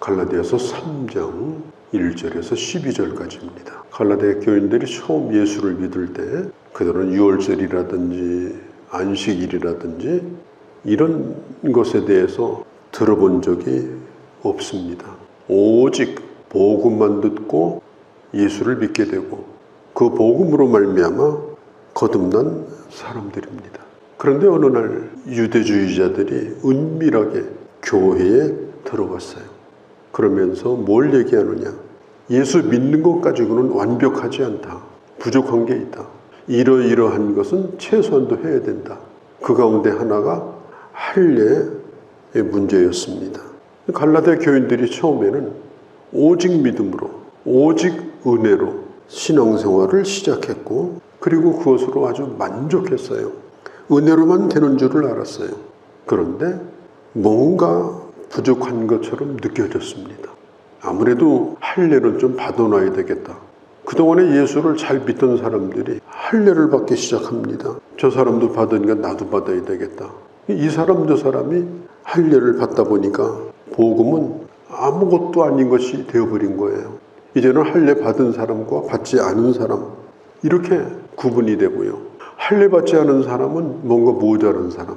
갈라디아서 3장 1절에서 12절까지입니다. 갈라디아 교인들이 처음 예수를 믿을 때 그들은 유월절이라든지 안식일이라든지 이런 것에 대해서 들어본 적이 없습니다. 오직 복음만 듣고 예수를 믿게 되고 그 복음으로 말미암아 거듭난 사람들입니다. 그런데 어느 날 유대주의자들이 은밀하게 교회에 들어갔어요. 그러면서 뭘 얘기하느냐? 예수 믿는 것 가지고는 완벽하지 않다. 부족한 게 있다. 이러이러한 것은 최소한도 해야 된다. 그 가운데 하나가 할례의 문제였습니다. 갈라디아 교인들이 처음에는 오직 믿음으로, 오직 은혜로 신앙생활을 시작했고, 그리고 그것으로 아주 만족했어요. 은혜로만 되는 줄을 알았어요. 그런데 뭔가 부족한 것처럼 느껴졌습니다. 아무래도 할례를 좀 받아놔야 되겠다. 그동안에 예수를 잘 믿던 사람들이 할례를 받기 시작합니다. 저 사람도 받으니까 나도 받아야 되겠다. 이 사람 저 사람이 할례를 받다 보니까 복음은 아무것도 아닌 것이 되어버린 거예요. 이제는 할례 받은 사람과 받지 않은 사람 이렇게 구분이 되고요. 할례 받지 않은 사람은 뭔가 모자란 사람,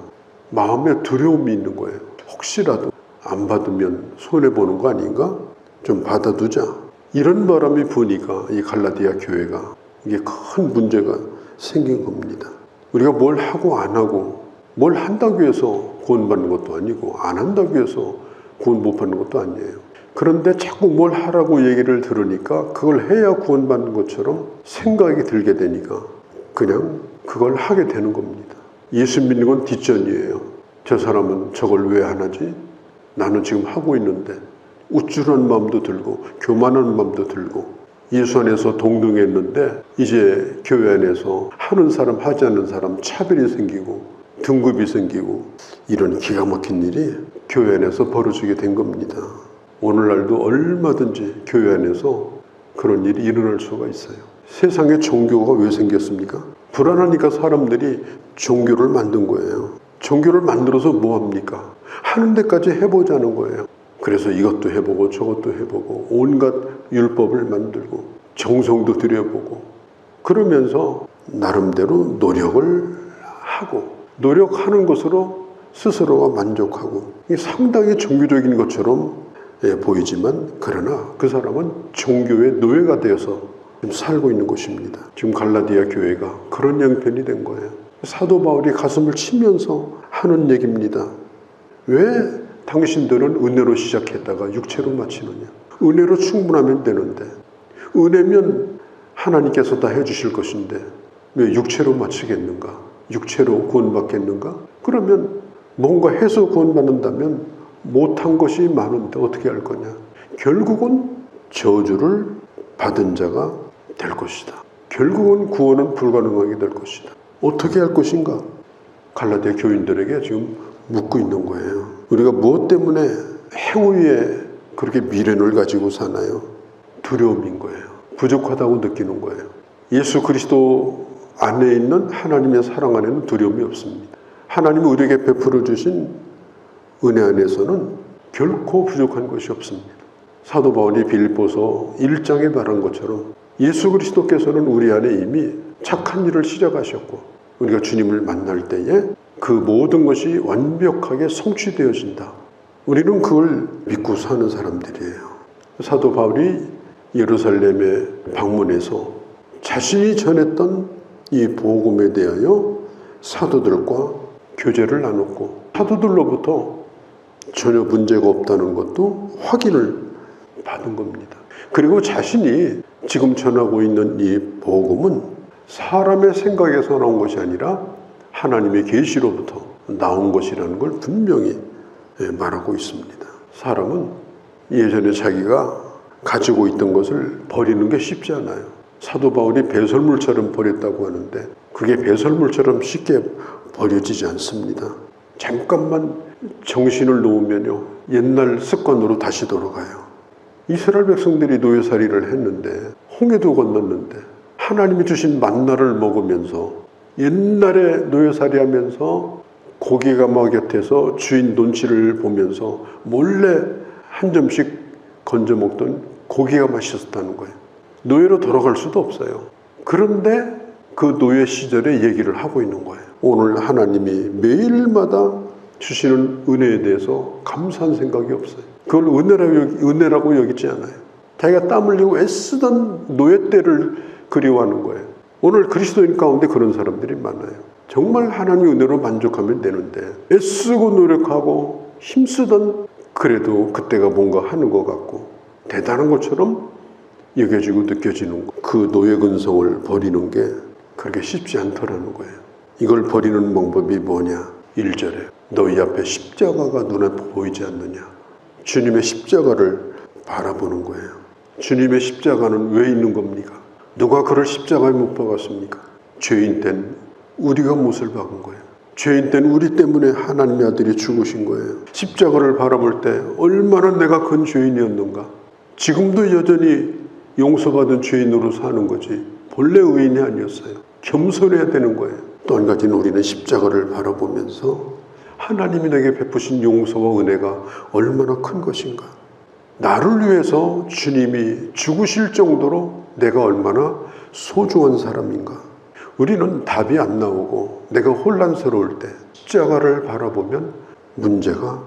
마음에 두려움이 있는 거예요. 혹시라도 안 받으면 손해보는 거 아닌가? 좀 받아두자. 이런 바람이 부니까 이 갈라디아 교회가 이게 큰 문제가 생긴 겁니다. 우리가 뭘 하고 안 하고 뭘 한다고 해서 구원받는 것도 아니고 안 한다고 해서 구원 못 받는 것도 아니에요. 그런데 자꾸 뭘 하라고 얘기를 들으니까 그걸 해야 구원받는 것처럼 생각이 들게 되니까 그냥 그걸 하게 되는 겁니다. 예수 믿는 건 뒷전이에요. 저 사람은 저걸 왜 안 하지? 나는 지금 하고 있는데 우쭐한 마음도 들고 교만한 마음도 들고 예수 안에서 동등했는데 이제 교회 안에서 하는 사람 하지 않는 사람 차별이 생기고 등급이 생기고 이런 기가 막힌 일이 교회 안에서 벌어지게 된 겁니다. 오늘날도 얼마든지 교회 안에서 그런 일이 일어날 수가 있어요. 세상에 종교가 왜 생겼습니까? 불안하니까 사람들이 종교를 만든 거예요. 종교를 만들어서 뭐합니까? 하는 데까지 해보자는 거예요. 그래서 이것도 해보고 저것도 해보고 온갖 율법을 만들고 정성도 들여보고 그러면서 나름대로 노력을 하고 노력하는 것으로 스스로가 만족하고 이게 상당히 종교적인 것처럼 보이지만 그러나 그 사람은 종교의 노예가 되어서 지금 살고 있는 것입니다. 지금 갈라디아 교회가 그런 형편이 된 거예요. 사도 바울이 가슴을 치면서 하는 얘기입니다. 왜 당신들은 은혜로 시작했다가 육체로 마치느냐? 은혜로 충분하면 되는데 은혜면 하나님께서 다 해주실 것인데 왜 육체로 마치겠는가? 육체로 구원받겠는가? 그러면 뭔가 해서 구원받는다면 못한 것이 많은데 어떻게 할 거냐? 결국은 저주를 받은 자가 될 것이다. 결국은 구원은 불가능하게 될 것이다. 어떻게 할 것인가? 갈라디아 교인들에게 지금 묻고 있는 거예요. 우리가 무엇 때문에 행위에 그렇게 미련을 가지고 사나요? 두려움인 거예요. 부족하다고 느끼는 거예요. 예수 그리스도 안에 있는 하나님의 사랑 안에는 두려움이 없습니다. 하나님이 우리에게 베풀어 주신 은혜 안에서는 결코 부족한 것이 없습니다. 사도 바울이 빌립보서 1장에 말한 것처럼 예수 그리스도께서는 우리 안에 이미 착한 일을 시작하셨고 우리가 주님을 만날 때에 그 모든 것이 완벽하게 성취되어진다. 우리는 그걸 믿고 사는 사람들이에요. 사도 바울이 예루살렘에 방문해서 자신이 전했던 이 복음에 대하여 사도들과 교제를 나눴고 사도들로부터 전혀 문제가 없다는 것도 확인을 받은 겁니다. 그리고 자신이 지금 전하고 있는 이 복음은 사람의 생각에서 나온 것이 아니라 하나님의 계시로부터 나온 것이라는 걸 분명히 말하고 있습니다. 사람은 예전에 자기가 가지고 있던 것을 버리는 게 쉽지 않아요. 사도 바울이 배설물처럼 버렸다고 하는데 그게 배설물처럼 쉽게 버려지지 않습니다. 잠깐만 정신을 놓으면요 옛날 습관으로 다시 돌아가요. 이스라엘 백성들이 노예살이를 했는데 홍해도 건넜는데 하나님이 주신 만나를 먹으면서 옛날에 노예살이 하면서 고기가 막 곁에서 주인 눈치를 보면서 몰래 한 점씩 건져 먹던 고기가 맛있었다는 거예요. 노예로 돌아갈 수도 없어요. 그런데 그 노예 시절의 얘기를 하고 있는 거예요. 오늘 하나님이 매일마다 주시는 은혜에 대해서 감사한 생각이 없어요. 그걸 은혜라고 여기지 않아요. 자기가 땀 흘리고 애쓰던 노예 때를 그리워하는 거예요. 오늘 그리스도인 가운데 그런 사람들이 많아요. 정말 하나님의 은혜로 만족하면 되는데 애쓰고 노력하고 힘쓰던 그래도 그때가 뭔가 하는 것 같고 대단한 것처럼 여겨지고 느껴지는 거. 그 노예 근성을 버리는 게 그렇게 쉽지 않더라는 거예요. 이걸 버리는 방법이 뭐냐? 1절에 너희 앞에 십자가가 눈에 보이지 않느냐? 주님의 십자가를 바라보는 거예요. 주님의 십자가는 왜 있는 겁니까? 누가 그를 십자가에 못 박았습니까? 죄인 땐 우리가 못을 박은 거예요. 죄인 땐 우리 때문에 하나님의 아들이 죽으신 거예요. 십자가를 바라볼 때 얼마나 내가 큰 죄인이었는가. 지금도 여전히 용서받은 죄인으로 사는 거지 본래 의인이 아니었어요. 겸손해야 되는 거예요. 또 한 가지는 우리는 십자가를 바라보면서 하나님이 내게 베푸신 용서와 은혜가 얼마나 큰 것인가. 나를 위해서 주님이 죽으실 정도로 내가 얼마나 소중한 사람인가. 우리는 답이 안 나오고 내가 혼란스러울 때 십자가를 바라보면 문제가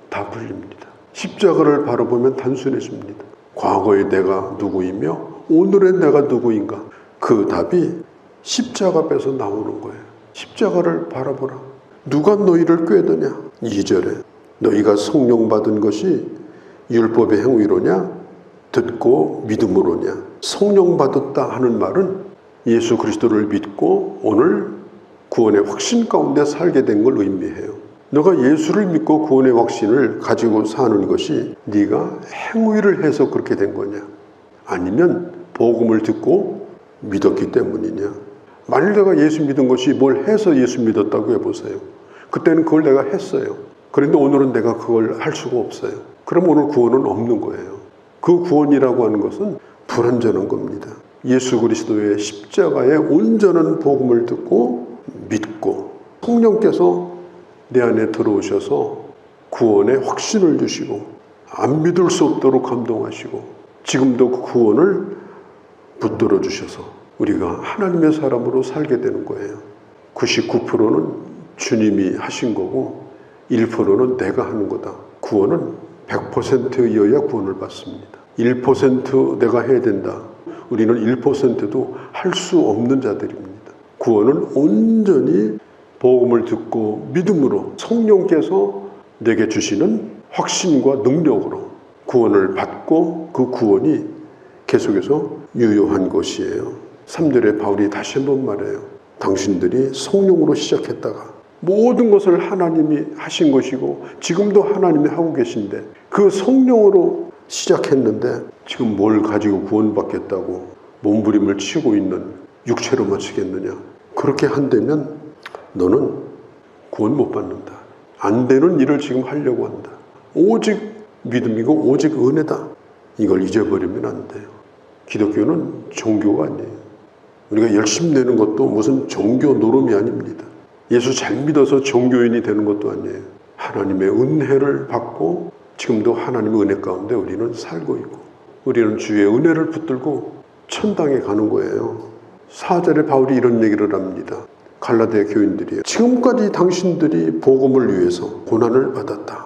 다 풀립니다. 십자가를 바라보면 단순해집니다. 과거의 내가 누구이며 오늘의 내가 누구인가. 그 답이 십자가 앞에서 나오는 거예요. 십자가를 바라보라. 누가 너희를 꾀드냐? 2절에 너희가 성령 받은 것이 율법의 행위로냐? 듣고 믿음으로냐? 성령 받았다 하는 말은 예수 그리스도를 믿고 오늘 구원의 확신 가운데 살게 된 걸 의미해요. 너가 예수를 믿고 구원의 확신을 가지고 사는 것이 네가 행위를 해서 그렇게 된 거냐? 아니면 복음을 듣고 믿었기 때문이냐? 만일 내가 예수 믿은 것이 뭘 해서 예수 믿었다고 해보세요. 그때는 그걸 내가 했어요. 그런데 오늘은 내가 그걸 할 수가 없어요. 그럼 오늘 구원은 없는 거예요. 그 구원이라고 하는 것은 불완전한 겁니다. 예수 그리스도의 십자가의 온전한 복음을 듣고 믿고 성령께서 내 안에 들어오셔서 구원의 확신을 주시고 안 믿을 수 없도록 감동하시고 지금도 그 구원을 붙들어 주셔서 우리가 하나님의 사람으로 살게 되는 거예요. 99%는 주님이 하신 거고 1%는 내가 하는 거다. 구원은 100%여야 구원을 받습니다. 1% 내가 해야 된다. 우리는 1%도 할 수 없는 자들입니다. 구원은 온전히 복음을 듣고 믿음으로 성령께서 내게 주시는 확신과 능력으로 구원을 받고 그 구원이 계속해서 유효한 것이에요. 3절에 바울이 다시 한번 말해요. 당신들이 성령으로 시작했다가 모든 것을 하나님이 하신 것이고 지금도 하나님이 하고 계신데 그 성령으로 시작했는데 지금 뭘 가지고 구원받겠다고 몸부림을 치고 있는 육체로 마치겠느냐. 그렇게 한다면 너는 구원 못 받는다. 안 되는 일을 지금 하려고 한다. 오직 믿음이고 오직 은혜다. 이걸 잊어버리면 안 돼요. 기독교는 종교가 아니에요. 우리가 열심히 내는 것도 무슨 종교 노름이 아닙니다. 예수 잘 믿어서 종교인이 되는 것도 아니에요. 하나님의 은혜를 받고 지금도 하나님의 은혜 가운데 우리는 살고 있고 우리는 주의 은혜를 붙들고 천당에 가는 거예요. 4절에 바울이 이런 얘기를 합니다. 갈라디아 교인들이요. 지금까지 당신들이 복음을 위해서 고난을 받았다.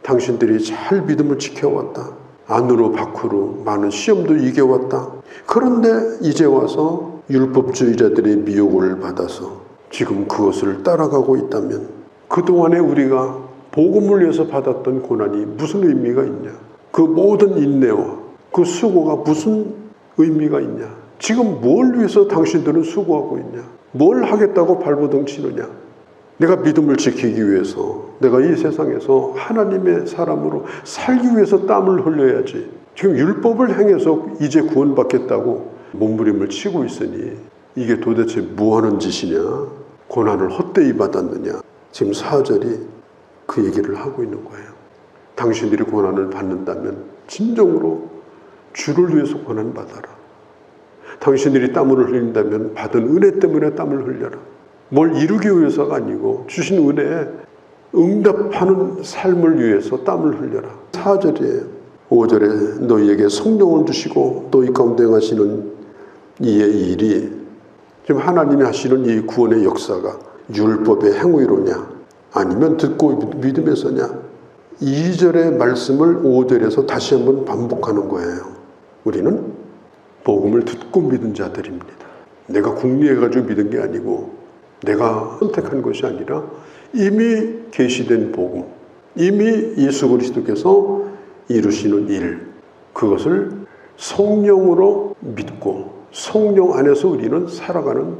당신들이 잘 믿음을 지켜왔다. 안으로 밖으로 많은 시험도 이겨왔다. 그런데 이제 와서 율법주의자들의 미혹을 받아서 지금 그것을 따라가고 있다면 그동안에 우리가 복음을 위해서 받았던 고난이 무슨 의미가 있냐? 그 모든 인내와 그 수고가 무슨 의미가 있냐? 지금 뭘 위해서 당신들은 수고하고 있냐? 뭘 하겠다고 발버둥 치느냐? 내가 믿음을 지키기 위해서 내가 이 세상에서 하나님의 사람으로 살기 위해서 땀을 흘려야지. 지금 율법을 행해서 이제 구원받겠다고 몸부림을 치고 있으니 이게 도대체 뭐하는 짓이냐? 고난을 헛되이 받았느냐? 지금 4절이 그 얘기를 하고 있는 거예요. 당신들이 고난을 받는다면 진정으로 주를 위해서 고난 받아라. 당신들이 땀을 흘린다면 받은 은혜 때문에 땀을 흘려라. 뭘 이루기 위해서가 아니고 주신 은혜에 응답하는 삶을 위해서 땀을 흘려라. 4절이에요. 5절에 너희에게 성령을 주시고 너희 가운데 하시는 이의 일이, 지금 하나님이 하시는 이 구원의 역사가 율법의 행위로냐 아니면 듣고 믿음에서냐, 2절의 말씀을 5절에서 다시 한번 반복하는 거예요. 우리는 복음을 듣고 믿은 자들입니다. 내가 궁리해가지고 믿은 게 아니고 내가 선택한 것이 아니라 이미 계시된 복음, 이미 예수 그리스도께서 이루시는 일, 그것을 성령으로 믿고 성령 안에서 우리는 살아가는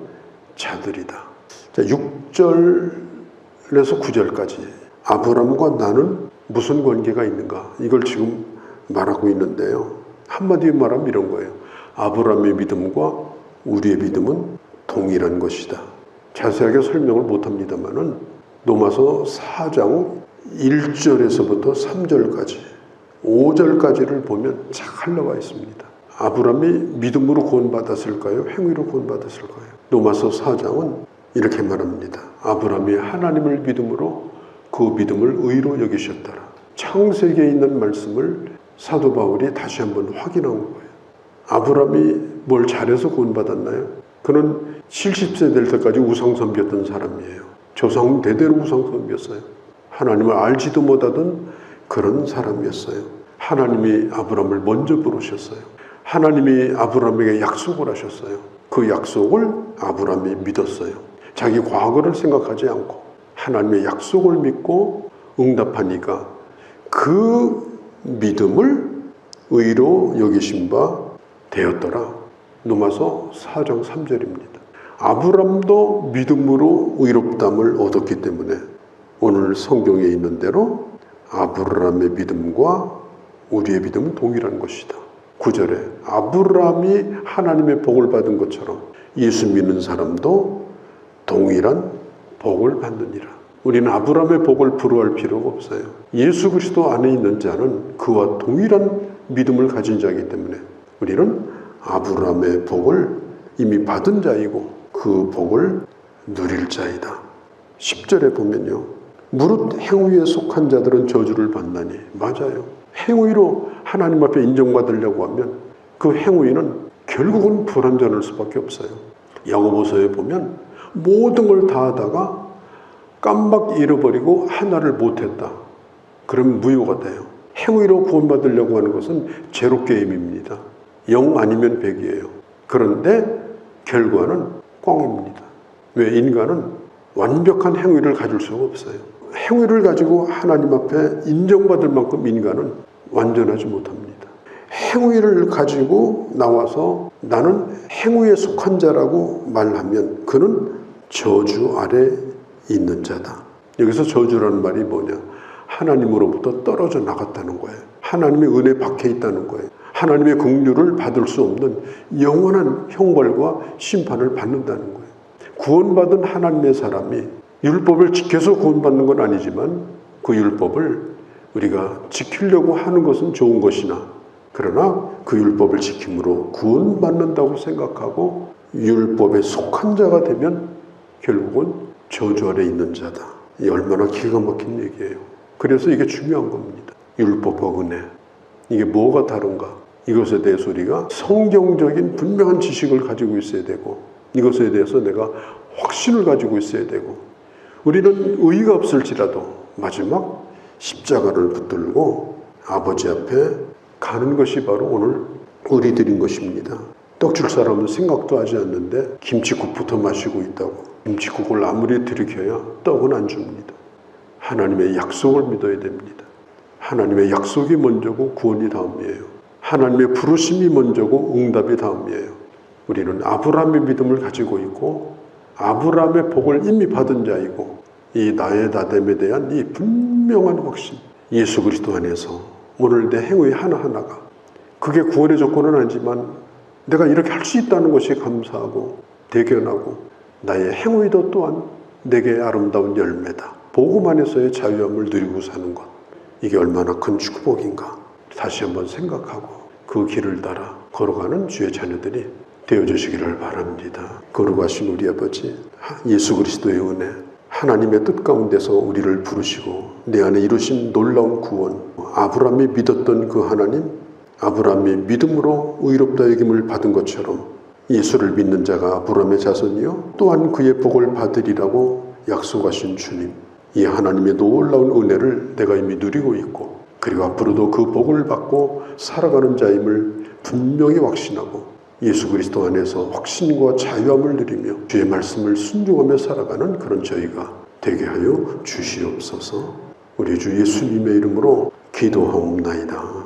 자들이다. 자, 6절에서 9절까지 아브라함과 나는 무슨 관계가 있는가, 이걸 지금 말하고 있는데요. 한마디로 말하면 이런 거예요. 아브라함의 믿음과 우리의 믿음은 동일한 것이다. 자세하게 설명을 못합니다만은 로마서 4장 1절에서부터 3절까지 5절까지를 보면 잘 나와 있습니다. 아브라함이 믿음으로 구원받았을까요? 행위로 구원받았을까요? 로마서 4장은 이렇게 말합니다. 아브라함이 하나님을 믿음으로 그 믿음을 의로 여기셨더라. 창세기에 있는 말씀을 사도 바울이 다시 한번 확인한 거예요. 아브라함이 뭘 잘해서 구원받았나요? 그는 70세 될 때까지 우상 섬겼던 사람이에요. 조상 대대로 우상 섬겼어요. 하나님을 알지도 못하던 그런 사람이었어요. 하나님이 아브라함을 먼저 부르셨어요. 하나님이 아브라함에게 약속을 하셨어요. 그 약속을 아브라함이 믿었어요. 자기 과거를 생각하지 않고 하나님의 약속을 믿고 응답하니까 그 믿음을 의로 여기신 바 되었더라. 로마서 4장 3절입니다. 아브라함도 믿음으로 의롭다함을 얻었기 때문에 오늘 성경에 있는 대로 아브라함의 믿음과 우리의 믿음은 동일한 것이다. 9절에 아브라함이 하나님의 복을 받은 것처럼 예수 믿는 사람도 동일한 복을 받느니라. 우리는 아브라함의 복을 부러워할 필요가 없어요. 예수 그리스도 안에 있는 자는 그와 동일한 믿음을 가진 자이기 때문에 우리는 아브라함의 복을 이미 받은 자이고 그 복을 누릴 자이다. 10절에 보면요. 무릇 행위에 속한 자들은 저주를 받나니, 맞아요. 행위로 하나님 앞에 인정받으려고 하면 그 행위는 결국은 불완전할 수밖에 없어요. 야고보서에 보면 모든 걸 다 하다가 깜박 잃어버리고 하나를 못했다. 그러면 무효가 돼요. 행위로 구원받으려고 하는 것은 제로 게임입니다. 0 아니면 100이에요. 그런데 결과는 꽝입니다. 왜? 인간은 완벽한 행위를 가질 수가 없어요. 행위를 가지고 하나님 앞에 인정받을 만큼 인간은 완전하지 못합니다. 행위를 가지고 나와서 나는 행위에 속한 자라고 말하면 그는 저주 아래 있는 자다. 여기서 저주라는 말이 뭐냐? 하나님으로부터 떨어져 나갔다는 거예요. 하나님의 은혜 밖에 있다는 거예요. 하나님의 긍휼을 받을 수 없는 영원한 형벌과 심판을 받는다는 거예요. 구원받은 하나님의 사람이 율법을 지켜서 구원받는 건 아니지만 그 율법을 우리가 지키려고 하는 것은 좋은 것이나, 그러나 그 율법을 지킴으로 구원받는다고 생각하고 율법에 속한 자가 되면 결국은 저주 아래 있는 자다. 이 얼마나 기가 막힌 얘기예요. 그래서 이게 중요한 겁니다. 율법과 은혜, 이게 뭐가 다른가? 이것에 대해서 우리가 성경적인 분명한 지식을 가지고 있어야 되고, 이것에 대해서 내가 확신을 가지고 있어야 되고, 우리는 의의가 없을지라도 마지막 십자가를 붙들고 아버지 앞에 가는 것이 바로 오늘 우리들인 것입니다. 떡 줄 사람은 생각도 하지 않는데 김치국부터 마시고 있다고. 김치국을 아무리 들이켜야 떡은 안 줍니다. 하나님의 약속을 믿어야 됩니다. 하나님의 약속이 먼저고 구원이 다음이에요. 하나님의 부르심이 먼저고 응답이 다음이에요. 우리는 아브라함의 믿음을 가지고 있고 아브라함의 복을 이미 받은 자이고, 이 나의 나됨에 대한 이 분명한 확신, 예수 그리스도 안에서 오늘 내 행위 하나하나가, 그게 구원의 조건은 아니지만 내가 이렇게 할 수 있다는 것이 감사하고 대견하고, 나의 행위도 또한 내게 아름다운 열매다. 복음 안에서의 자유함을 누리고 사는 것, 이게 얼마나 큰 축복인가 다시 한번 생각하고 그 길을 따라 걸어가는 주의 자녀들이 되어주시기를 바랍니다. 거룩하신 우리 아버지, 예수 그리스도의 은혜, 하나님의 뜻 가운데서 우리를 부르시고 내 안에 이루신 놀라운 구원, 아브라함이 믿었던 그 하나님, 아브라함이 믿음으로 의롭다 여김을 받은 것처럼 예수를 믿는 자가 아브라함의 자손이요 또한 그의 복을 받으리라고 약속하신 주님, 이 하나님의 놀라운 은혜를 내가 이미 누리고 있고 그리고 앞으로도 그 복을 받고 살아가는 자임을 분명히 확신하고 예수 그리스도 안에서 확신과 자유함을 누리며 주의 말씀을 순종하며 살아가는 그런 저희가 되게 하여 주시옵소서. 우리 주 예수님의 이름으로 기도하옵나이다.